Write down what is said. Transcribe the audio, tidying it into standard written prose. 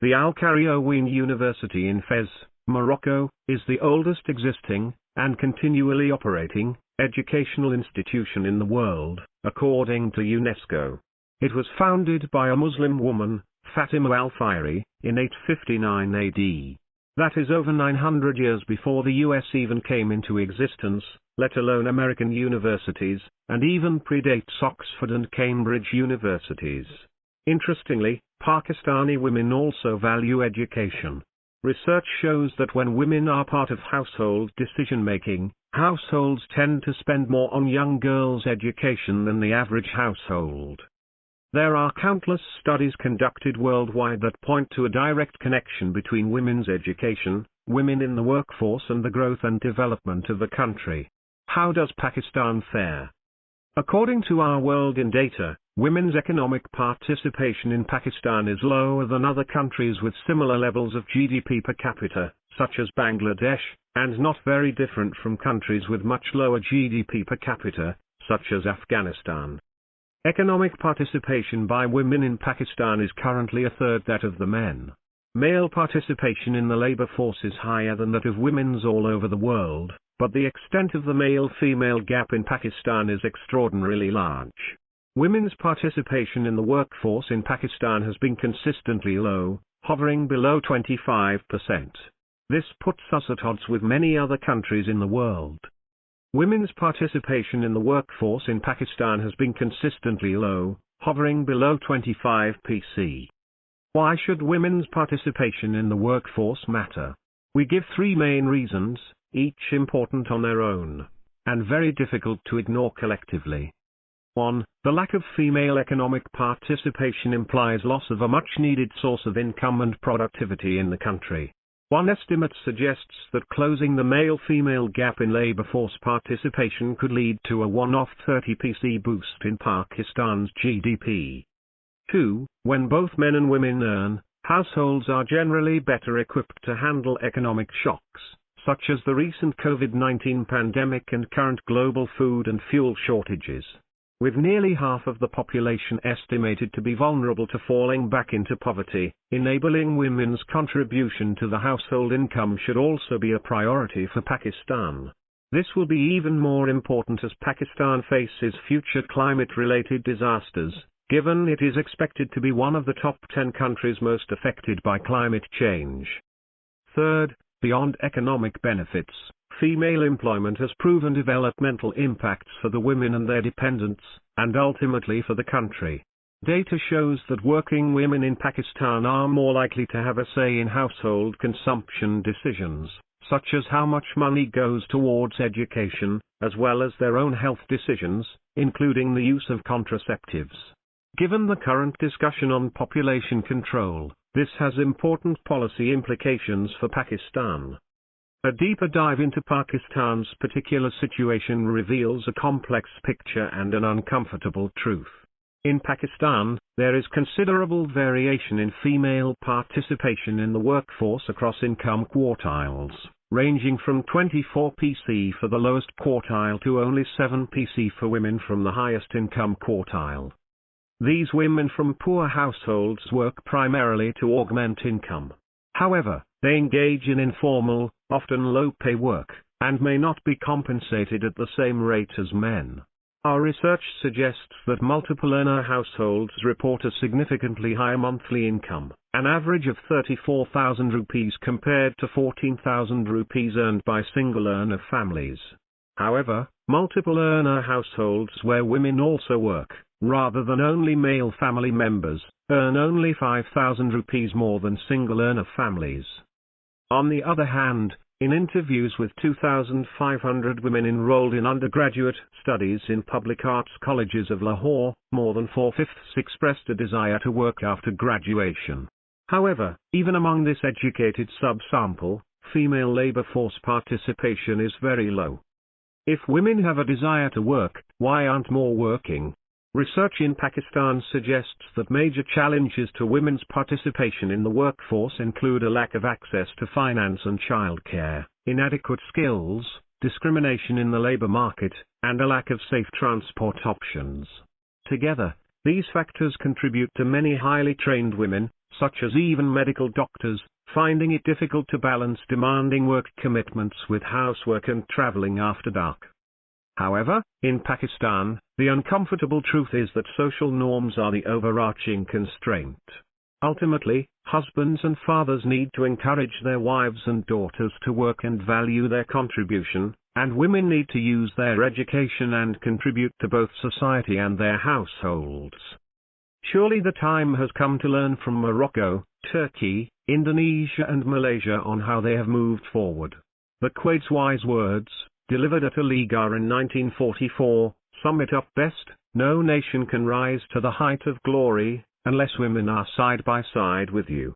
The Al-Karaouine University in Fez, Morocco, is the oldest existing, and continually operating, educational institution in the world, according to Unesco. It was founded by a Muslim woman, Fatima Al-Fihri, in 859 AD. That is over 900 years before the US even came into existence, let alone American universities, and even predates Oxford and Cambridge universities. Interestingly, Pakistani women also value education. Research shows that when women are part of household decision-making, households tend to spend more on young girls' education than the average household. There are countless studies conducted worldwide that point to a direct connection between women's education, women in the workforce, and the growth and development of the country. How does Pakistan fare? According to our World in Data, women's economic participation in Pakistan is lower than other countries with similar levels of GDP per capita, such as Bangladesh, and not very different from countries with much lower GDP per capita, such as Afghanistan. Economic participation by women in Pakistan is currently a third that of the men. Male participation in the labor force is higher than that of women's all over the world, but the extent of the male-female gap in Pakistan is extraordinarily large. Women's participation in the workforce in Pakistan has been consistently low, hovering below 25%. This puts us at odds with many other countries in the world. Women's participation in the workforce in Pakistan has been consistently low, hovering below 25%. Why should women's participation in the workforce matter? We give three main reasons, each important on their own, and very difficult to ignore collectively. 1. The lack of female economic participation implies loss of a much-needed source of income and productivity in the country. One estimate suggests that closing the male-female gap in labor force participation could lead to a one-off 30% boost in Pakistan's GDP. 2. When both men and women earn, households are generally better equipped to handle economic shocks, such as the recent COVID-19 pandemic and current global food and fuel shortages. With nearly half of the population estimated to be vulnerable to falling back into poverty, enabling women's contribution to the household income should also be a priority for Pakistan. This will be even more important as Pakistan faces future climate-related disasters, given it is expected to be one of the top 10 countries most affected by climate change. 3. Beyond economic benefits, female employment has proven developmental impacts for the women and their dependents, and ultimately for the country. Data shows that working women in Pakistan are more likely to have a say in household consumption decisions, such as how much money goes towards education, as well as their own health decisions, including the use of contraceptives. Given the current discussion on population control, this has important policy implications for Pakistan. A deeper dive into Pakistan's particular situation reveals a complex picture and an uncomfortable truth. In Pakistan, there is considerable variation in female participation in the workforce across income quartiles, ranging from 24% for the lowest quartile to only 7% for women from the highest income quartile. These women from poor households work primarily to augment income. However, they engage in informal, often low-pay work, and may not be compensated at the same rate as men. Our research suggests that multiple-earner households report a significantly higher monthly income, an average of 34,000 rupees compared to 14,000 rupees earned by single-earner families. However, multiple-earner households where women also work, rather than only male family members, earn only 5,000 rupees more than single-earner families. On the other hand, in interviews with 2,500 women enrolled in undergraduate studies in public arts colleges of Lahore, more than 4/5 expressed a desire to work after graduation. However, even among this educated subsample, female labor force participation is very low. If women have a desire to work, why aren't more working? Research in Pakistan suggests that major challenges to women's participation in the workforce include a lack of access to finance and childcare, inadequate skills, discrimination in the labor market, and a lack of safe transport options. Together, these factors contribute to many highly trained women, such as even medical doctors, finding it difficult to balance demanding work commitments with housework and traveling after dark. However, in Pakistan, the uncomfortable truth is that social norms are the overarching constraint. Ultimately, husbands and fathers need to encourage their wives and daughters to work and value their contribution, and women need to use their education and contribute to both society and their households. Surely the time has come to learn from Morocco, Turkey, Indonesia and Malaysia on how they have moved forward. The Quaid's wise words, delivered at a Liga in 1944, sum it up best: no nation can rise to the height of glory, unless women are side by side with you.